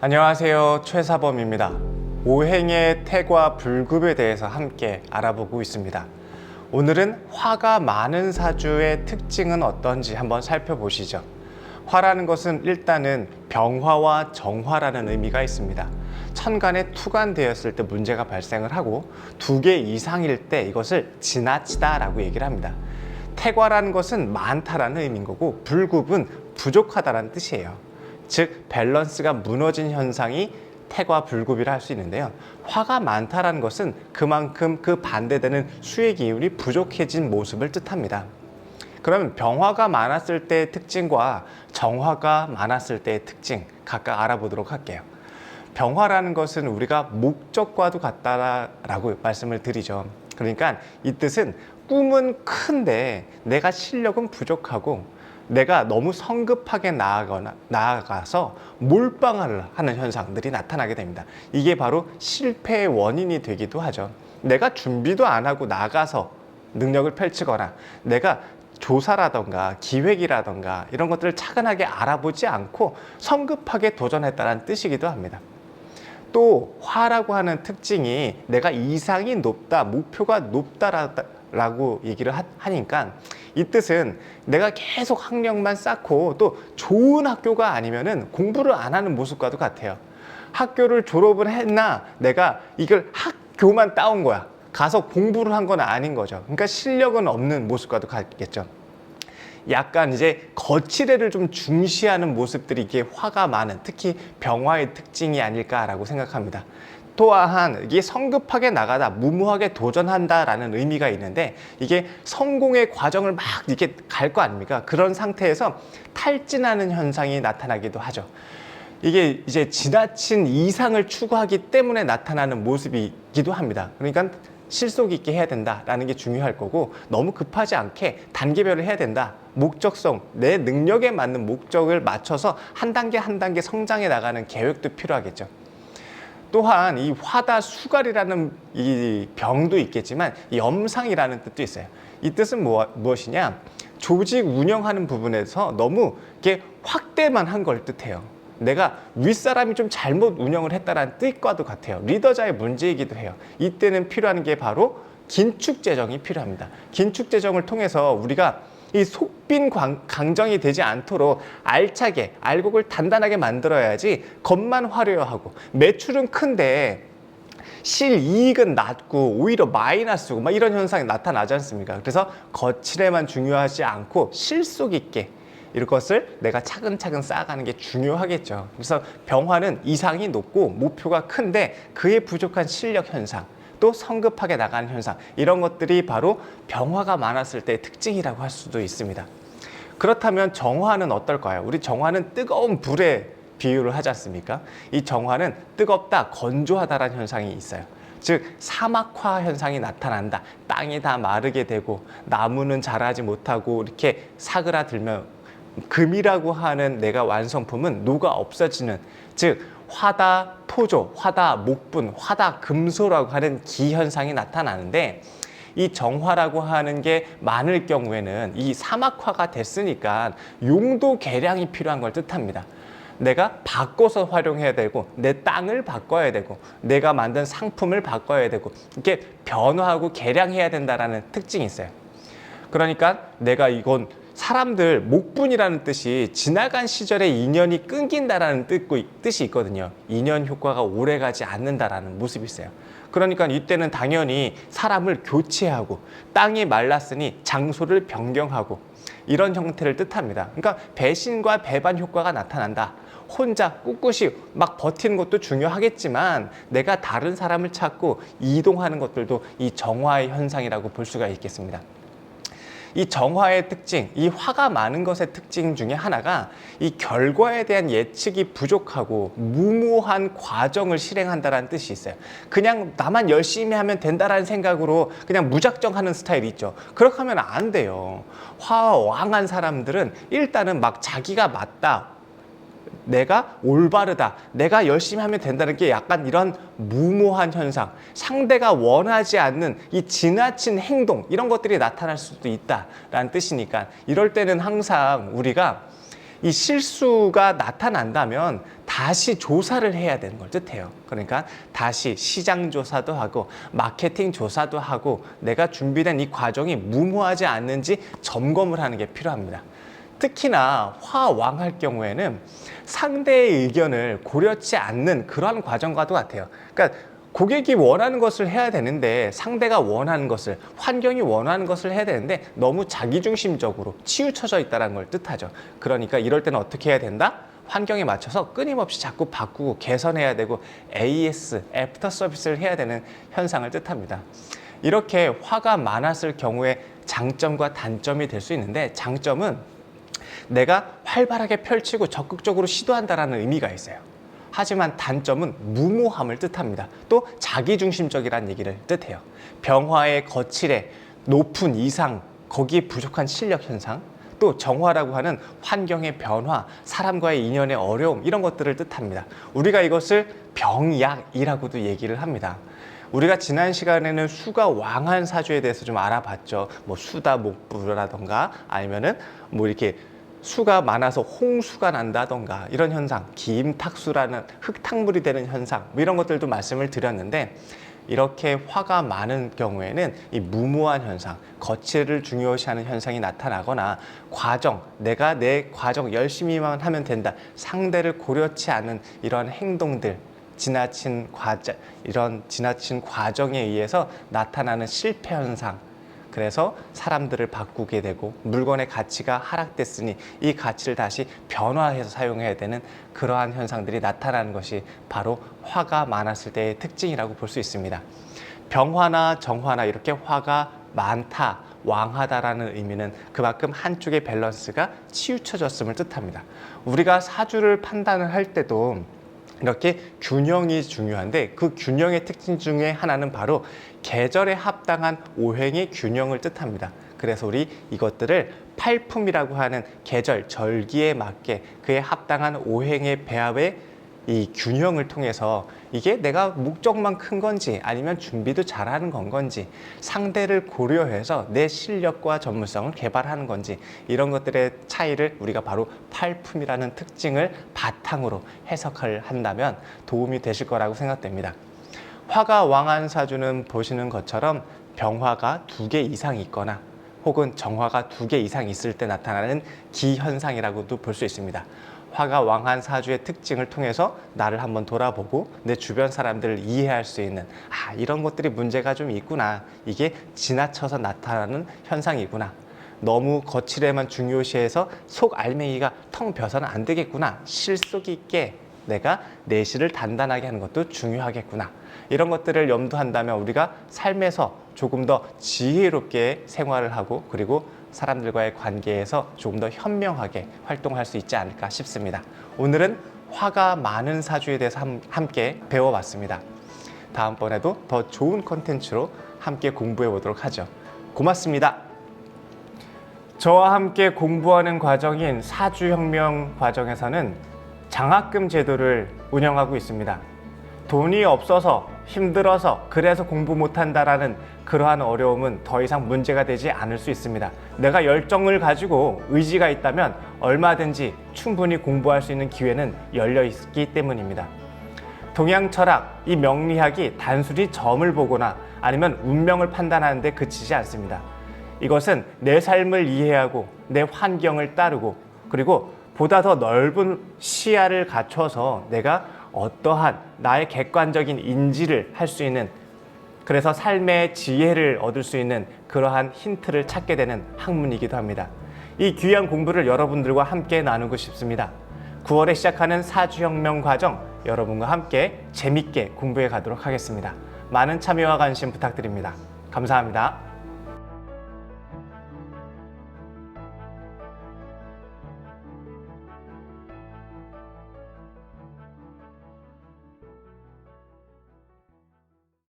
안녕하세요. 최사범입니다. 오행의 태과 불급에 대해서 함께 알아보고 있습니다. 오늘은 화가 많은 사주의 특징은 어떤지 한번 살펴보시죠. 화라는 것은 일단은 병화와 정화라는 의미가 있습니다. 천간에 투간되었을 때 문제가 발생을 하고 2개 이상일 때 이것을 지나치다라고 얘기를 합니다. 태과라는 것은 많다라는 의미인 거고 불급은 부족하다라는 뜻이에요. 즉 밸런스가 무너진 현상이 태과 불급이라 할 수 있는데요. 화가 많다라는 것은 그만큼 그 반대되는 수의 기운이 부족해진 모습을 뜻합니다. 그러면 병화가 많았을 때의 특징과 정화가 많았을 때의 특징 각각 알아보도록 할게요. 병화라는 것은 우리가 목적과도 같다라고 말씀을 드리죠. 그러니까 이 뜻은 꿈은 큰데 내가 실력은 부족하고 내가 너무 성급하게 나아가서 몰빵을 하는 현상들이 나타나게 됩니다. 이게 바로 실패의 원인이 되기도 하죠. 내가 준비도 안 하고 나가서 능력을 펼치거나 내가 조사라던가 기획이라던가 이런 것들을 차근하게 알아보지 않고 성급하게 도전했다는 뜻이기도 합니다. 또 화라고 하는 특징이 내가 이상이 높다, 목표가 높다라고 얘기를 하니까 이 뜻은 내가 계속 학력만 쌓고 또 좋은 학교가 아니면은 공부를 안 하는 모습과도 같아요. 학교를 졸업을 했나 내가 이걸 학교만 따온 거야. 가서 공부를 한 건 아닌 거죠. 그러니까 실력은 없는 모습과도 같겠죠. 약간 이제 거칠애를 좀 중시하는 모습들이 이게 화가 많은, 특히 병화의 특징이 아닐까라고 생각합니다. 또한 이게 성급하게 나가다, 무모하게 도전한다라는 의미가 있는데 이게 성공의 과정을 막 이렇게 갈 거 아닙니까? 그런 상태에서 탈진하는 현상이 나타나기도 하죠. 이게 이제 지나친 이상을 추구하기 때문에 나타나는 모습이기도 합니다. 그러니까 실속 있게 해야 된다라는 게 중요할 거고 너무 급하지 않게 단계별로 해야 된다. 목적성, 내 능력에 맞는 목적을 맞춰서 한 단계 한 단계 성장해 나가는 계획도 필요하겠죠. 또한 이 화다 수갈이라는 이 병도 있겠지만 염상이라는 뜻도 있어요. 이 뜻은 무엇이냐? 조직 운영하는 부분에서 너무 이렇게 확대만 한 걸 뜻해요. 내가 윗사람이 좀 잘못 운영을 했다는 뜻과도 같아요. 리더자의 문제이기도 해요. 이때는 필요한 게 바로 긴축 재정이 필요합니다. 긴축 재정을 통해서 우리가 이 속빈 강정이 되지 않도록 알차게 알곡을 단단하게 만들어야지 겉만 화려하고 매출은 큰데 실이익은 낮고 오히려 마이너스고 막 이런 현상이 나타나지 않습니까? 그래서 거칠에만 중요하지 않고 실속 있게 이것을 내가 차근차근 쌓아가는 게 중요하겠죠. 그래서 병화는 이상이 높고 목표가 큰데 그에 부족한 실력 현상, 또 성급하게 나가는 현상, 이런 것들이 바로 병화가 많았을 때의 특징이라고 할 수도 있습니다. 그렇다면 정화는 어떨까요? 우리 정화는 뜨거운 불에 비유를 하지 않습니까? 이 정화는 뜨겁다, 건조하다라는 현상이 있어요. 즉 사막화 현상이 나타난다. 땅이 다 마르게 되고 나무는 자라지 못하고 이렇게 사그라들면 금이라고 하는 내가 완성품은 녹아 없어지는, 즉 화다 토조, 화다 목분, 화다 금소라고 하는 기현상이 나타나는데 이 정화라고 하는 게 많을 경우에는 이 사막화가 됐으니까 용도 개량이 필요한 걸 뜻합니다. 내가 바꿔서 활용해야 되고 내 땅을 바꿔야 되고 내가 만든 상품을 바꿔야 되고 이렇게 변화하고 개량해야 된다는 특징이 있어요. 그러니까 내가 이건 사람들 목분이라는 뜻이 지나간 시절의 인연이 끊긴다라는 뜻이 있거든요. 인연 효과가 오래가지 않는다라는 모습이 있어요. 그러니까 이때는 당연히 사람을 교체하고 땅이 말랐으니 장소를 변경하고 이런 형태를 뜻합니다. 그러니까 배신과 배반 효과가 나타난다. 혼자 꿋꿋이 막 버티는 것도 중요하겠지만 내가 다른 사람을 찾고 이동하는 것들도 이 정화의 현상이라고 볼 수가 있겠습니다. 이 정화의 특징, 이 화가 많은 것의 특징 중에 하나가 이 결과에 대한 예측이 부족하고 무모한 과정을 실행한다는 뜻이 있어요. 그냥 나만 열심히 하면 된다라는 생각으로 그냥 무작정 하는 스타일이 있죠. 그렇게 하면 안 돼요. 화왕한 사람들은 일단은 막 자기가 맞다, 내가 올바르다, 내가 열심히 하면 된다는 게 약간 이런 무모한 현상, 상대가 원하지 않는 이 지나친 행동, 이런 것들이 나타날 수도 있다라는 뜻이니까 이럴 때는 항상 우리가 이 실수가 나타난다면 다시 조사를 해야 되는 걸 뜻해요. 그러니까 다시 시장 조사도 하고 마케팅 조사도 하고 내가 준비된 이 과정이 무모하지 않는지 점검을 하는 게 필요합니다. 특히나 화왕할 경우에는 상대의 의견을 고려치 않는 그러한 과정과도 같아요. 그러니까 고객이 원하는 것을 해야 되는데 상대가 원하는 것을, 환경이 원하는 것을 해야 되는데 너무 자기중심적으로 치우쳐져 있다는 걸 뜻하죠. 그러니까 이럴 때는 어떻게 해야 된다? 환경에 맞춰서 끊임없이 자꾸 바꾸고 개선해야 되고 AS, 애프터 서비스를 해야 되는 현상을 뜻합니다. 이렇게 화가 많았을 경우에 장점과 단점이 될 수 있는데, 장점은 내가 활발하게 펼치고 적극적으로 시도한다는 의미가 있어요. 하지만 단점은 무모함을 뜻합니다. 또 자기중심적이라는 얘기를 뜻해요. 병화의 거칠에 높은 이상, 거기에 부족한 실력 현상, 또 정화라고 하는 환경의 변화, 사람과의 인연의 어려움, 이런 것들을 뜻합니다. 우리가 이것을 병약이라고도 얘기를 합니다. 우리가 지난 시간에는 수가 왕한 사주에 대해서 좀 알아봤죠. 뭐 수다 목부라던가 아니면은 뭐 이렇게 수가 많아서 홍수가 난다던가 이런 현상, 기임탁수라는 흙탕물이 되는 현상, 뭐 이런 것들도 말씀을 드렸는데, 이렇게 화가 많은 경우에는 이 무모한 현상, 거칠을 중요시하는 현상이 나타나거나 과정, 내가 내 과정 열심히만 하면 된다, 상대를 고려치 않은 이런 행동들, 이런 지나친 과정에 의해서 나타나는 실패 현상, 그래서 사람들을 바꾸게 되고 물건의 가치가 하락됐으니 이 가치를 다시 변화해서 사용해야 되는 그러한 현상들이 나타나는 것이 바로 화가 많았을 때의 특징이라고 볼 수 있습니다. 병화나 정화나 이렇게 화가 많다, 왕하다라는 의미는 그만큼 한쪽의 밸런스가 치우쳐졌음을 뜻합니다. 우리가 사주를 판단을 할 때도 이렇게 균형이 중요한데, 그 균형의 특징 중에 하나는 바로 계절에 합당한 오행의 균형을 뜻합니다. 그래서 우리 이것들을 팔품이라고 하는 계절, 절기에 맞게 그에 합당한 오행의 배합의 이 균형을 통해서 이게 내가 목적만 큰 건지 아니면 준비도 잘하는 건 건지, 상대를 고려해서 내 실력과 전문성을 개발하는 건지, 이런 것들의 차이를 우리가 바로 팔품이라는 특징을 바탕으로 해석을 한다면 도움이 되실 거라고 생각됩니다. 화가 왕한 사주는 보시는 것처럼 병화가 2개 이상 있거나 혹은 정화가 2개 이상 있을 때 나타나는 기현상이라고도 볼 수 있습니다. 화가 왕한 사주의 특징을 통해서 나를 한번 돌아보고 내 주변 사람들을 이해할 수 있는, 이런 것들이 문제가 좀 있구나, 이게 지나쳐서 나타나는 현상이구나, 너무 거칠에만 중요시해서 속 알맹이가 텅 벼서는 안 되겠구나, 실속 있게 내가 내실을 단단하게 하는 것도 중요하겠구나, 이런 것들을 염두한다면 우리가 삶에서 조금 더 지혜롭게 생활을 하고, 그리고 사람들과의 관계에서 조금 더 현명하게 활동할 수 있지 않을까 싶습니다. 오늘은 화가 많은 사주에 대해서 함께 배워봤습니다. 다음번에도 더 좋은 컨텐츠로 함께 공부해 보도록 하죠. 고맙습니다. 저와 함께 공부하는 과정인 사주혁명 과정에서는 장학금 제도를 운영하고 있습니다. 돈이 없어서 힘들어서 그래서 공부 못한다라는 그러한 어려움은 더 이상 문제가 되지 않을 수 있습니다. 내가 열정을 가지고 의지가 있다면 얼마든지 충분히 공부할 수 있는 기회는 열려 있기 때문입니다. 동양 철학, 이 명리학이 단순히 점을 보거나 아니면 운명을 판단하는 데 그치지 않습니다. 이것은 내 삶을 이해하고 내 환경을 따르고, 그리고 보다 더 넓은 시야를 갖춰서 내가 어떠한 나의 객관적인 인지를 할 수 있는, 그래서 삶의 지혜를 얻을 수 있는 그러한 힌트를 찾게 되는 학문이기도 합니다. 이 귀한 공부를 여러분들과 함께 나누고 싶습니다. 9월에 시작하는 사주혁명 과정, 여러분과 함께 재밌게 공부해 가도록 하겠습니다. 많은 참여와 관심 부탁드립니다. 감사합니다.